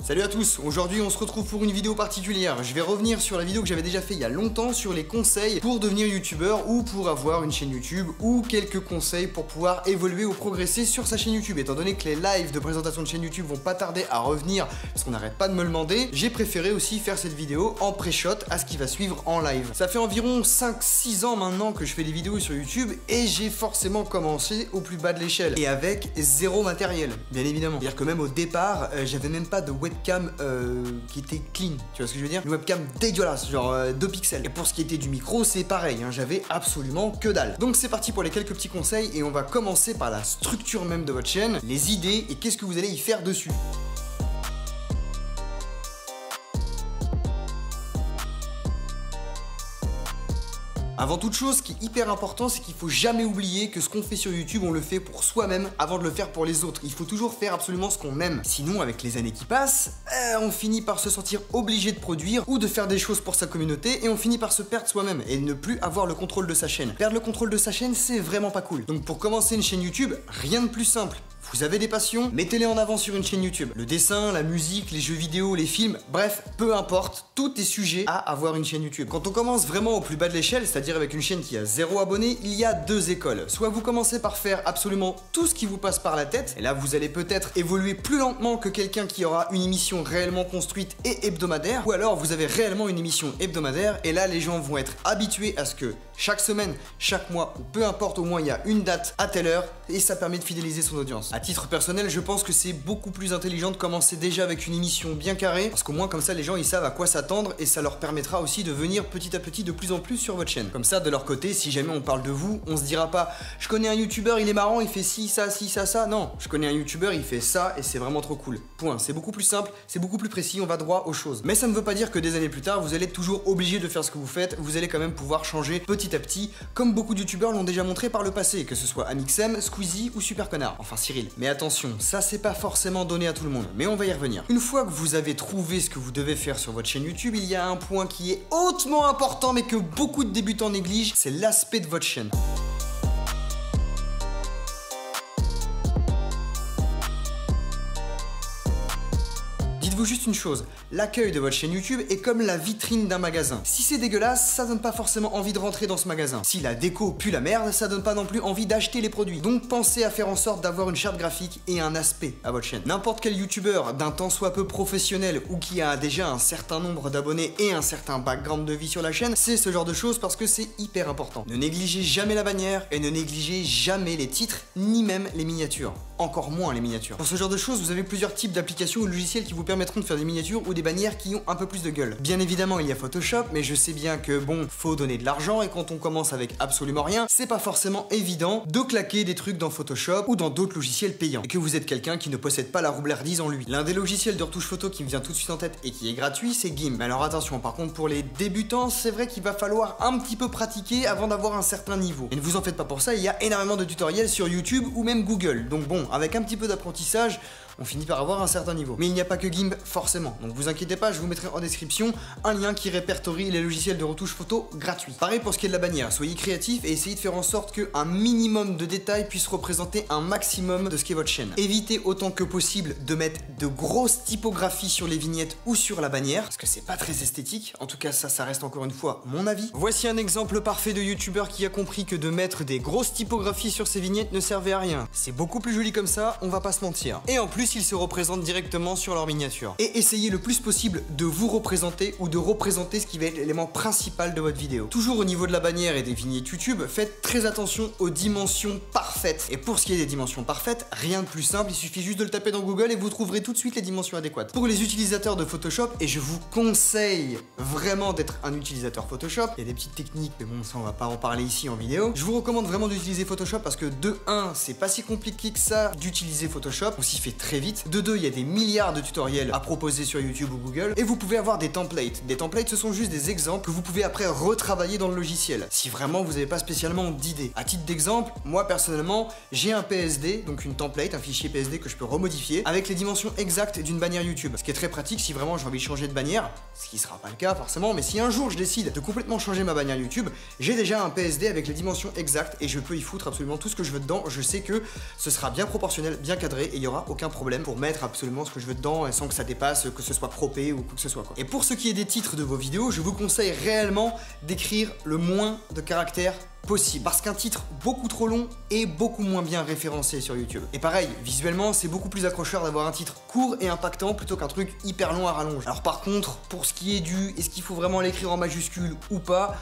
Salut à tous, aujourd'hui on se retrouve pour une vidéo particulière. Je vais revenir sur la vidéo que j'avais déjà fait il y a longtemps sur les conseils pour devenir youtubeur ou pour avoir une chaîne YouTube ou quelques conseils pour pouvoir évoluer ou progresser sur sa chaîne YouTube. Étant donné que les lives de présentation de chaîne YouTube vont pas tarder à revenir parce qu'on n'arrête pas de me le demander, j'ai préféré aussi faire cette vidéo en pré-shot à ce qui va suivre en live. Ça fait environ 5-6 ans maintenant que je fais des vidéos sur YouTube et j'ai forcément commencé au plus bas de l'échelle et avec zéro matériel, bien évidemment. C'est-à-dire que même au départ, j'avais même pas de webcam qui était clean, tu vois ce que je veux dire? Une webcam dégueulasse, genre 2 pixels. Et pour ce qui était du micro, c'est pareil, hein, j'avais absolument que dalle. Donc c'est parti pour les quelques petits conseils et on va commencer par la structure même de votre chaîne, les idées et qu'est-ce que vous allez y faire dessus. Avant toute chose, ce qui est hyper important, c'est qu'il faut jamais oublier que ce qu'on fait sur YouTube, on le fait pour soi-même avant de le faire pour les autres. Il faut toujours faire absolument ce qu'on aime. Sinon, avec les années qui passent, on finit par se sentir obligé de produire ou de faire des choses pour sa communauté et on finit par se perdre soi-même et ne plus avoir le contrôle de sa chaîne. Perdre le contrôle de sa chaîne, c'est vraiment pas cool. Donc pour commencer une chaîne YouTube, rien de plus simple. Vous avez des passions, mettez-les en avant sur une chaîne YouTube. Le dessin, la musique, les jeux vidéo, les films, bref, peu importe, tout est sujet à avoir une chaîne YouTube. Quand on commence vraiment au plus bas de l'échelle, c'est-à-dire avec une chaîne qui a 0 abonnés, il y a 2 écoles. Soit vous commencez par faire absolument tout ce qui vous passe par la tête, et là vous allez peut-être évoluer plus lentement que quelqu'un qui aura une émission réellement construite et hebdomadaire, ou alors vous avez réellement une émission hebdomadaire, et là les gens vont être habitués à ce que chaque semaine, chaque mois, ou peu importe, au moins il y a une date à telle heure, et ça permet de fidéliser son audience. À titre personnel, je pense que c'est beaucoup plus intelligent de commencer déjà avec une émission bien carrée, parce qu'au moins comme ça les gens ils savent à quoi s'attendre et ça leur permettra aussi de venir petit à petit de plus en plus sur votre chaîne. Comme ça de leur côté, si jamais on parle de vous, on se dira pas je connais un youtubeur, il est marrant, il fait ci, ça, ça. Non, je connais un youtubeur, il fait ça et c'est vraiment trop cool. Point. C'est beaucoup plus simple, c'est beaucoup plus précis, on va droit aux choses. Mais ça ne veut pas dire que des années plus tard, vous allez être toujours obligé de faire ce que vous faites, vous allez quand même pouvoir changer petit à petit, comme beaucoup de youtubeurs l'ont déjà montré par le passé, que ce soit Amixem, Squeezie ou Super Connard. Enfin Cyril. Mais attention, ça c'est pas forcément donné à tout le monde, mais on va y revenir. Une fois que vous avez trouvé ce que vous devez faire sur votre chaîne YouTube, il y a un point qui est hautement important mais que beaucoup de débutants négligent, c'est l'aspect de votre chaîne. Dites-vous juste une chose, l'accueil de votre chaîne YouTube est comme la vitrine d'un magasin. Si c'est dégueulasse, ça donne pas forcément envie de rentrer dans ce magasin. Si la déco pue la merde, ça donne pas non plus envie d'acheter les produits. Donc pensez à faire en sorte d'avoir une charte graphique et un aspect à votre chaîne. N'importe quel youtubeur d'un tant soit peu professionnel ou qui a déjà un certain nombre d'abonnés et un certain background de vie sur la chaîne, c'est ce genre de choses parce que c'est hyper important. Ne négligez jamais la bannière et ne négligez jamais les titres ni même les miniatures. Encore moins les miniatures. Pour ce genre de choses, vous avez plusieurs types d'applications ou logiciels qui vous permettront de faire des miniatures ou des bannières qui ont un peu plus de gueule. Bien évidemment, il y a Photoshop, mais je sais bien que bon, faut donner de l'argent et quand on commence avec absolument rien, c'est pas forcément évident de claquer des trucs dans Photoshop ou dans d'autres logiciels payants. Et que vous êtes quelqu'un qui ne possède pas la roublardise en lui. L'un des logiciels de retouche photo qui me vient tout de suite en tête et qui est gratuit, c'est GIMP. Mais alors attention, par contre pour les débutants, c'est vrai qu'il va falloir un petit peu pratiquer avant d'avoir un certain niveau. Et ne vous en faites pas pour ça, il y a énormément de tutoriels sur YouTube ou même Google. Donc bon, avec un petit peu d'apprentissage, on finit par avoir un certain niveau. Mais il n'y a pas que GIMP forcément, donc vous inquiétez pas, je vous mettrai en description un lien qui répertorie les logiciels de retouche photo gratuits. Pareil pour ce qui est de la bannière, soyez créatifs et essayez de faire en sorte qu'un minimum de détails puisse représenter un maximum de ce qu'est votre chaîne. Évitez autant que possible de mettre de grosses typographies sur les vignettes ou sur la bannière, parce que c'est pas très esthétique, en tout cas ça reste encore une fois mon avis. Voici un exemple parfait de youtubeur qui a compris que de mettre des grosses typographies sur ses vignettes ne servait à rien. C'est beaucoup plus joli comme ça, on va pas se mentir. Et en plus, ils se représentent directement sur leur miniature. Et essayez le plus possible de vous représenter ou de représenter ce qui va être l'élément principal de votre vidéo. Toujours au niveau de la bannière et des vignettes YouTube, faites très attention aux dimensions parfaites. Et pour ce qui est des dimensions parfaites, rien de plus simple, il suffit juste de le taper dans Google et vous trouverez tout de suite les dimensions adéquates. Pour les utilisateurs de Photoshop, et je vous conseille vraiment d'être un utilisateur Photoshop, il y a des petites techniques, mais bon ça on va pas en parler ici en vidéo. Je vous recommande vraiment d'utiliser Photoshop parce que de 1, c'est pas si compliqué que ça d'utiliser Photoshop, on s'y fait très vite. De 2, il y a des milliards de tutoriels à proposer sur YouTube ou Google et vous pouvez avoir des templates. Des templates, ce sont juste des exemples que vous pouvez après retravailler dans le logiciel si vraiment vous n'avez pas spécialement d'idées. À titre d'exemple, moi personnellement, j'ai un PSD, donc une template, un fichier PSD que je peux remodifier avec les dimensions exactes d'une bannière YouTube. Ce qui est très pratique si vraiment j'ai envie de changer de bannière, ce qui sera pas le cas forcément, mais si un jour je décide de complètement changer ma bannière YouTube, j'ai déjà un PSD avec les dimensions exactes et je peux y foutre absolument tout ce que je veux dedans. Je sais que ce sera bien proportionnel, bien cadré et il y aura aucun problème. problème pour mettre absolument ce que je veux dedans et sans que ça dépasse, que ce soit croppé ou quoi que ce soit quoi. Et pour ce qui est des titres de vos vidéos, je vous conseille réellement d'écrire le moins de caractères possible, parce qu'un titre beaucoup trop long est beaucoup moins bien référencé sur YouTube. Et pareil, visuellement, c'est beaucoup plus accrocheur d'avoir un titre court et impactant plutôt qu'un truc hyper long à rallonge. Alors par contre, pour ce qui est du est-ce qu'il faut vraiment l'écrire en majuscule ou pas,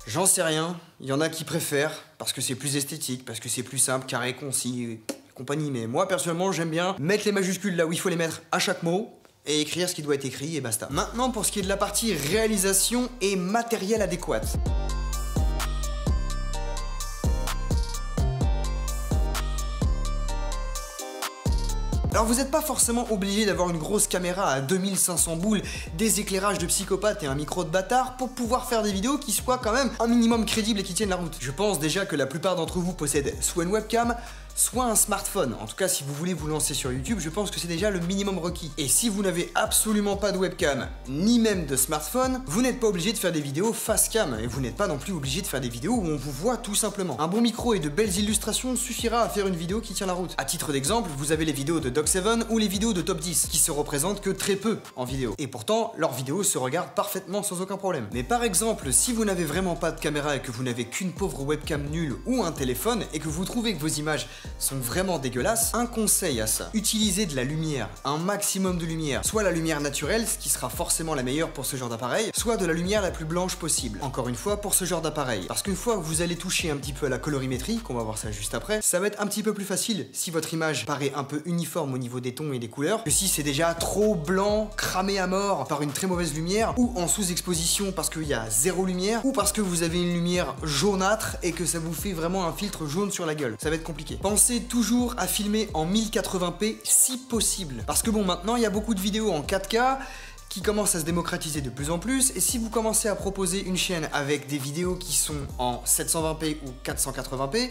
j'en sais rien. Il y en a qui préfèrent parce que c'est plus esthétique, parce que c'est plus simple, carré, concis et compagnie. Mais moi personnellement, j'aime bien mettre les majuscules là où il faut les mettre à chaque mot et écrire ce qui doit être écrit et basta. Maintenant, pour ce qui est de la partie réalisation et matériel adéquat. Alors vous n'êtes pas forcément obligé d'avoir une grosse caméra à 2500 boules, des éclairages de psychopathe et un micro de bâtard pour pouvoir faire des vidéos qui soient quand même un minimum crédibles et qui tiennent la route. Je pense déjà que la plupart d'entre vous possèdent soit une webcam, soit un smartphone. En tout cas, si vous voulez vous lancer sur YouTube, je pense que c'est déjà le minimum requis. Et si vous n'avez absolument pas de webcam, ni même de smartphone, vous n'êtes pas obligé de faire des vidéos face cam, et vous n'êtes pas non plus obligé de faire des vidéos où on vous voit tout simplement. Un bon micro et de belles illustrations suffira à faire une vidéo qui tient la route. À titre d'exemple, vous avez les vidéos de Doc7 ou les vidéos de Top 10, qui se représentent que très peu en vidéo. Et pourtant, leurs vidéos se regardent parfaitement sans aucun problème. Mais par exemple, si vous n'avez vraiment pas de caméra et que vous n'avez qu'une pauvre webcam nulle ou un téléphone, et que vous trouvez que vos images sont vraiment dégueulasse, un conseil à ça. Utilisez de la lumière, un maximum de lumière. Soit la lumière naturelle, ce qui sera forcément la meilleure pour ce genre d'appareil, soit de la lumière la plus blanche possible. Encore une fois, pour ce genre d'appareil. Parce qu'une fois que vous allez toucher un petit peu à la colorimétrie, qu'on va voir ça juste après, ça va être un petit peu plus facile si votre image paraît un peu uniforme au niveau des tons et des couleurs, que si c'est déjà trop blanc, cramé à mort par une très mauvaise lumière, ou en sous-exposition parce qu'il y a zéro lumière, ou parce que vous avez une lumière jaunâtre et que ça vous fait vraiment un filtre jaune sur la gueule. Ça va être compliqué. Pensez toujours à filmer en 1080p si possible. Parce que bon, maintenant il y a beaucoup de vidéos en 4K qui commence à se démocratiser de plus en plus, et si vous commencez à proposer une chaîne avec des vidéos qui sont en 720p ou 480p,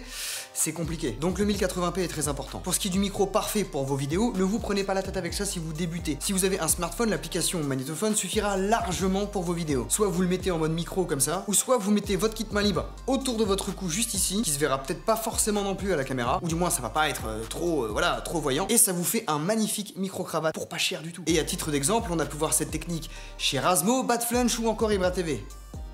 c'est compliqué. Donc le 1080p est très important. Pour ce qui est du micro parfait pour vos vidéos, ne vous prenez pas la tête avec ça si vous débutez. Si vous avez un smartphone, l'application Magnétophone suffira largement pour vos vidéos. Soit vous le mettez en mode micro comme ça, ou soit vous mettez votre kit main libre autour de votre cou juste ici, qui se verra peut-être pas forcément non plus à la caméra, ou du moins ça va pas être trop voyant, et ça vous fait un magnifique micro-cravate pour pas cher du tout. Et à titre d'exemple, on a pu voir cette technique chez Rasmo, Badflunch ou encore Ibra TV.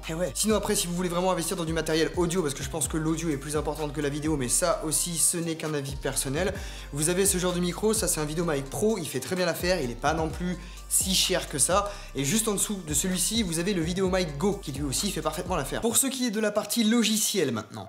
Eh ouais. Sinon après, si vous voulez vraiment investir dans du matériel audio, parce que je pense que l'audio est plus importante que la vidéo, mais ça aussi ce n'est qu'un avis personnel, vous avez ce genre de micro, ça c'est un Videomic Pro, il fait très bien l'affaire, il est pas non plus si cher que ça, et juste en dessous de celui-ci, vous avez le Videomic Go, qui lui aussi fait parfaitement l'affaire. Pour ce qui est de la partie logicielle maintenant.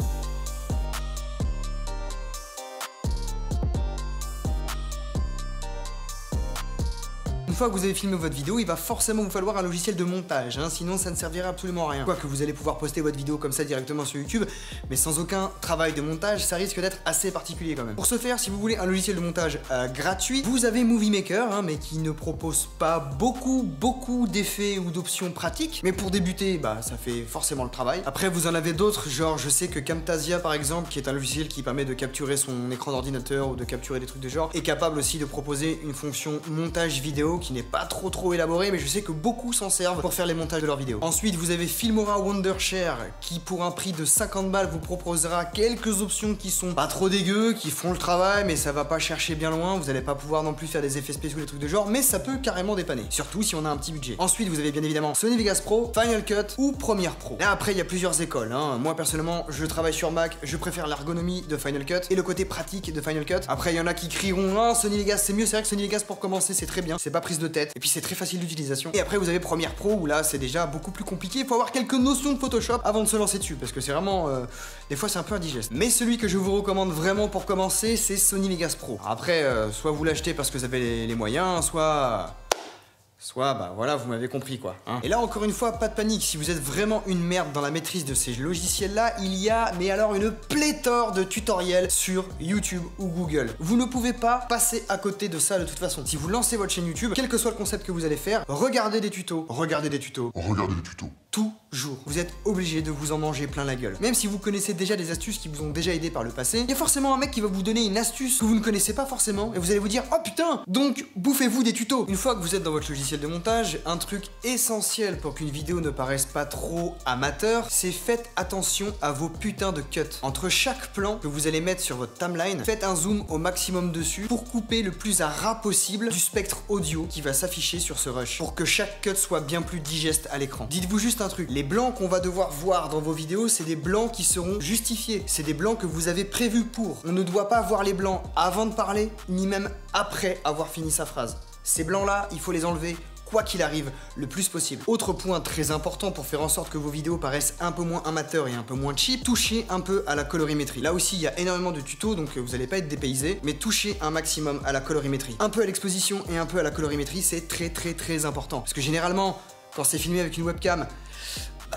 Une fois que vous avez filmé votre vidéo, il va forcément vous falloir un logiciel de montage, hein, sinon ça ne servira absolument à rien. Quoique vous allez pouvoir poster votre vidéo comme ça directement sur YouTube, mais sans aucun travail de montage, ça risque d'être assez particulier quand même. Pour ce faire, si vous voulez un logiciel de montage gratuit, vous avez Movie Maker, hein, mais qui ne propose pas beaucoup d'effets ou d'options pratiques. Mais pour débuter, bah ça fait forcément le travail. Après, vous en avez d'autres, genre je sais que Camtasia par exemple, qui est un logiciel qui permet de capturer son écran d'ordinateur ou de capturer des trucs de genre, est capable aussi de proposer une fonction montage vidéo qui n'est pas trop élaboré, mais je sais que beaucoup s'en servent pour faire les montages de leurs vidéos. Ensuite, vous avez Filmora Wondershare qui, pour un prix de 50 balles, vous proposera quelques options qui sont pas trop dégueu, qui font le travail, mais ça va pas chercher bien loin. Vous allez pas pouvoir non plus faire des effets spéciaux, des trucs de genre, mais ça peut carrément dépanner, surtout si on a un petit budget. Ensuite, vous avez bien évidemment Sony Vegas Pro, Final Cut ou Premiere Pro. Là après, il y a plusieurs écoles, hein. Moi personnellement, je travaille sur Mac, je préfère l'ergonomie de Final Cut et le côté pratique de Final Cut. Après, il y en a qui crieront ah, Sony Vegas c'est mieux. C'est vrai que Sony Vegas pour commencer c'est très bien, c'est pas prise de tête et puis c'est très facile d'utilisation. Et après vous avez Premiere Pro où là c'est déjà beaucoup plus compliqué, il faut avoir quelques notions de Photoshop avant de se lancer dessus parce que c'est vraiment des fois c'est un peu indigeste. Mais celui que je vous recommande vraiment pour commencer, c'est Sony Vegas Pro. Après soit vous l'achetez parce que vous avez les moyens, soit bah voilà, vous m'avez compris quoi, hein. Et là encore une fois, pas de panique, si vous êtes vraiment une merde dans la maîtrise de ces logiciels là, il y a mais alors une pléthore de tutoriels sur YouTube ou Google. Vous ne pouvez pas passer à côté de ça de toute façon. Si vous lancez votre chaîne YouTube, quel que soit le concept que vous allez faire, regardez des tutos, regardez des tutos, regardez des tutos. toujours. Vous êtes obligé de vous en manger plein la gueule. Même si vous connaissez déjà des astuces qui vous ont déjà aidé par le passé, il y a forcément un mec qui va vous donner une astuce que vous ne connaissez pas forcément et vous allez vous dire oh putain, donc bouffez-vous des tutos. Une fois que vous êtes dans votre logiciel de montage, un truc essentiel pour qu'une vidéo ne paraisse pas trop amateur, c'est faites attention à vos putains de cuts. Entre chaque plan que vous allez mettre sur votre timeline, faites un zoom au maximum dessus pour couper le plus à ras possible du spectre audio qui va s'afficher sur ce rush, pour que chaque cut soit bien plus digeste à l'écran. Dites-vous juste un truc, les blancs qu'on va devoir voir dans vos vidéos, c'est des blancs qui seront justifiés, c'est des blancs que vous avez prévus pour. On ne doit pas voir les blancs avant de parler, ni même après avoir fini sa phrase. Ces blancs-là, il faut les enlever quoi qu'il arrive, le plus possible. Autre point très important pour faire en sorte que vos vidéos paraissent un peu moins amateurs et un peu moins cheap, touchez un peu à la colorimétrie. Là aussi, il y a énormément de tutos, donc vous n'allez pas être dépaysé, mais touchez un maximum à la colorimétrie. Un peu à l'exposition et un peu à la colorimétrie, c'est très important. Parce que généralement, quand c'est filmé avec une webcam,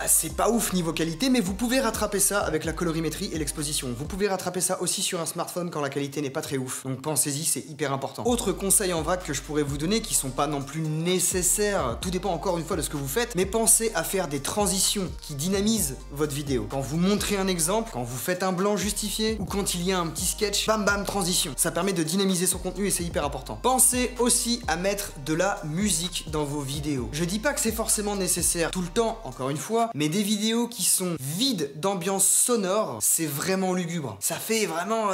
c'est pas ouf niveau qualité, mais vous pouvez rattraper ça avec la colorimétrie et l'exposition. Vous pouvez rattraper ça aussi sur un smartphone quand la qualité n'est pas très ouf. Donc pensez-y, c'est hyper important. Autre conseil en vrac que je pourrais vous donner, qui sont pas non plus nécessaires, tout dépend encore une fois de ce que vous faites, mais pensez à faire des transitions qui dynamisent votre vidéo. Quand vous montrez un exemple, quand vous faites un blanc justifié, ou quand il y a un petit sketch, bam bam, transition. Ça permet de dynamiser son contenu et c'est hyper important. Pensez aussi à mettre de la musique dans vos vidéos. Je dis pas que c'est forcément nécessaire tout le temps, encore une fois, mais des vidéos qui sont vides d'ambiance sonore, c'est vraiment lugubre. Ça fait vraiment...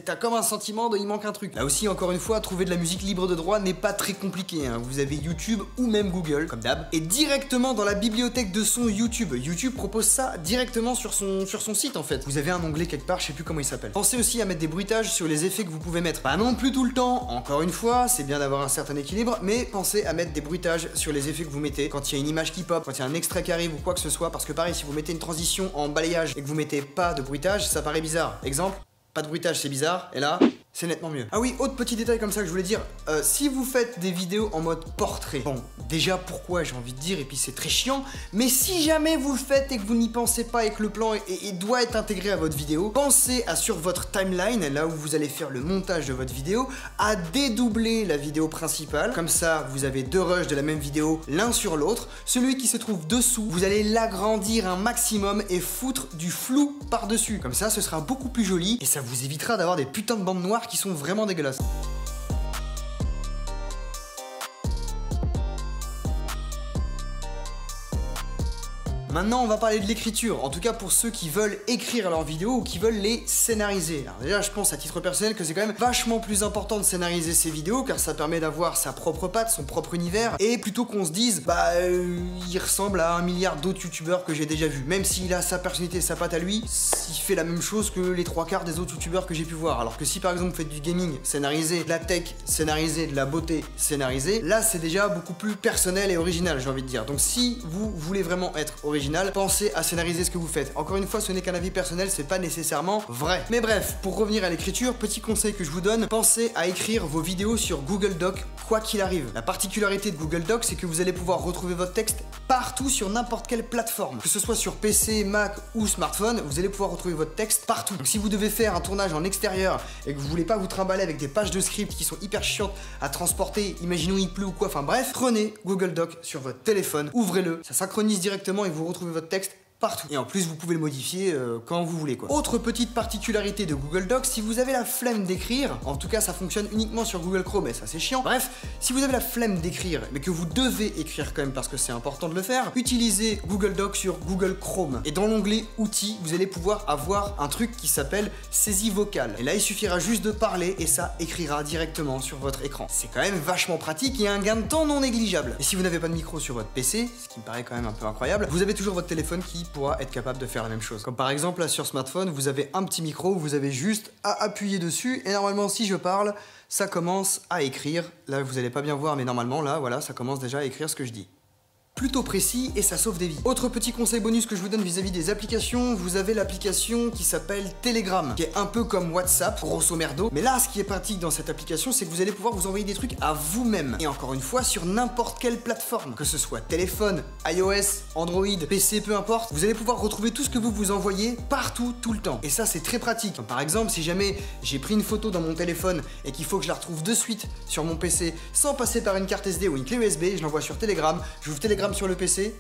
t'as comme un sentiment de il manque un truc. Là aussi, encore une fois, trouver de la musique libre de droit n'est pas très compliqué, hein. Vous avez YouTube ou même Google, comme d'hab, et directement dans la bibliothèque de son YouTube. YouTube propose ça directement sur son site, en fait. Vous avez un onglet quelque part, je sais plus comment il s'appelle. Pensez aussi à mettre des bruitages sur les effets que vous pouvez mettre. Pas non plus tout le temps, encore une fois, c'est bien d'avoir un certain équilibre, mais pensez à mettre des bruitages sur les effets que vous mettez. Quand il y a une image qui pop, quand il y a un extrait qui arrive ou quoi que ce soit, parce que pareil, si vous mettez une transition en balayage et que vous mettez pas de bruitage, ça paraît bizarre. Exemple, pas de bruitage, c'est bizarre, et là, c'est nettement mieux. Ah oui, autre petit détail comme ça que je voulais dire, si vous faites des vidéos en mode portrait, bon, déjà pourquoi j'ai envie de dire, et puis c'est très chiant, mais si jamais vous le faites et que vous n'y pensez pas et que le plan doit être intégré à votre vidéo, pensez à sur votre timeline, là où vous allez faire le montage de votre vidéo, à dédoubler la vidéo principale, comme ça vous avez deux rushs de la même vidéo l'un sur l'autre, celui qui se trouve dessous, vous allez l'agrandir un maximum et foutre du flou par-dessus, comme ça ce sera beaucoup plus joli et ça vous évitera d'avoir des putains de bandes noires qui sont vraiment dégueulasses. Maintenant, on va parler de l'écriture, en tout cas pour ceux qui veulent écrire leurs vidéos ou qui veulent les scénariser. Alors déjà, je pense à titre personnel que c'est quand même vachement plus important de scénariser ses vidéos car ça permet d'avoir sa propre patte, son propre univers et plutôt qu'on se dise, il ressemble à un milliard d'autres youtubeurs que j'ai déjà vus. Même s'il a sa personnalité, sa patte à lui, il fait la même chose que les trois quarts des autres youtubeurs que j'ai pu voir. Alors que si par exemple vous faites du gaming scénarisé, de la tech scénarisé, de la beauté scénarisée, là c'est déjà beaucoup plus personnel et original, j'ai envie de dire. Donc si vous voulez vraiment être original, pensez à scénariser ce que vous faites. Encore une fois, ce n'est qu'un avis personnel, c'est pas nécessairement vrai. Mais bref, pour revenir à l'écriture, petit conseil que je vous donne, pensez à écrire vos vidéos sur Google Doc, quoi qu'il arrive. La particularité de Google Doc, c'est que vous allez pouvoir retrouver votre texte partout sur n'importe quelle plateforme. Que ce soit sur PC, Mac ou smartphone, vous allez pouvoir retrouver votre texte partout. Donc si vous devez faire un tournage en extérieur et que vous voulez pas vous trimballer avec des pages de script qui sont hyper chiantes à transporter, imaginons il pleut ou quoi, enfin bref, prenez Google Doc sur votre téléphone, ouvrez-le, ça synchronise directement et vous retrouvez votre texte partout. Et en plus, vous pouvez le modifier quand vous voulez, quoi. Autre petite particularité de Google Docs, si vous avez la flemme d'écrire, en tout cas ça fonctionne uniquement sur Google Chrome et ça c'est chiant. Bref, si vous avez la flemme d'écrire, mais que vous devez écrire quand même parce que c'est important de le faire, utilisez Google Docs sur Google Chrome. Et dans l'onglet outils, vous allez pouvoir avoir un truc qui s'appelle saisie vocale. Et là, il suffira juste de parler et ça écrira directement sur votre écran. C'est quand même vachement pratique et un gain de temps non négligeable. Et si vous n'avez pas de micro sur votre PC, ce qui me paraît quand même un peu incroyable, vous avez toujours votre téléphone qui pourra être capable de faire la même chose. Comme par exemple là sur smartphone, vous avez un petit micro, vous avez juste à appuyer dessus et normalement si je parle, ça commence à écrire. Là vous allez pas bien voir mais normalement là voilà, ça commence déjà à écrire ce que je dis. Plutôt précis et ça sauve des vies. Autre petit conseil bonus que je vous donne vis-à-vis des applications, vous avez l'application qui s'appelle Telegram, qui est un peu comme WhatsApp, grosso merdo. Mais là, ce qui est pratique dans cette application, c'est que vous allez pouvoir vous envoyer des trucs à vous-même. Et encore une fois, sur n'importe quelle plateforme, que ce soit téléphone, iOS, Android, PC, peu importe, vous allez pouvoir retrouver tout ce que vous vous envoyez partout, tout le temps. Et ça, c'est très pratique. Par exemple, si jamais j'ai pris une photo dans mon téléphone et qu'il faut que je la retrouve de suite sur mon PC sans passer par une carte SD ou une clé USB, je l'envoie sur Telegram, j'ouvre Telegram sur le PC,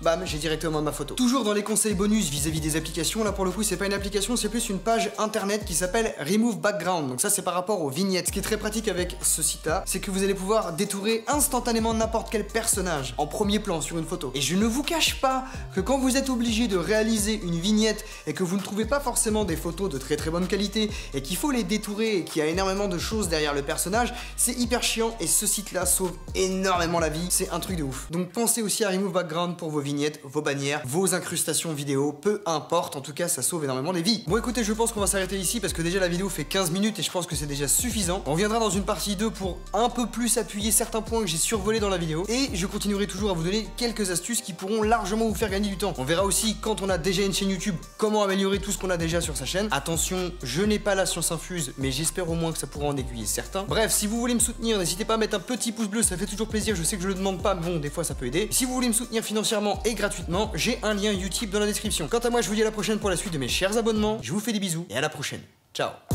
bam, j'ai directement ma photo. Toujours dans les conseils bonus vis-à-vis des applications, là pour le coup c'est pas une application, c'est plus une page internet qui s'appelle Remove Background. Donc ça c'est par rapport aux vignettes. Ce qui est très pratique avec ce site-là, c'est que vous allez pouvoir détourer instantanément n'importe quel personnage en premier plan sur une photo. Et je ne vous cache pas que quand vous êtes obligé de réaliser une vignette et que vous ne trouvez pas forcément des photos de très bonne qualité et qu'il faut les détourer et qu'il y a énormément de choses derrière le personnage, c'est hyper chiant et ce site-là sauve énormément la vie. C'est un truc de ouf. Donc pensez aussi à Remove Background pour vos vignettes, vos bannières, vos incrustations vidéo, peu importe, en tout cas ça sauve énormément les vies. Bon écoutez, je pense qu'on va s'arrêter ici parce que déjà la vidéo fait 15 minutes et je pense que c'est déjà suffisant. On reviendra dans une partie 2 pour un peu plus appuyer certains points que j'ai survolés dans la vidéo et je continuerai toujours à vous donner quelques astuces qui pourront largement vous faire gagner du temps. On verra aussi quand on a déjà une chaîne YouTube comment améliorer tout ce qu'on a déjà sur sa chaîne. Attention, je n'ai pas la science infuse mais j'espère au moins que ça pourra en aiguiller certains. Bref, si vous voulez me soutenir, n'hésitez pas à mettre un petit pouce bleu, ça fait toujours plaisir, je sais que je le demande pas, mais bon des fois ça peut aider. Si vous voulez me soutenir financièrement et gratuitement, j'ai un lien YouTube dans la description. Quant à moi, je vous dis à la prochaine pour la suite de mes chers abonnements, je vous fais des bisous et à la prochaine. Ciao.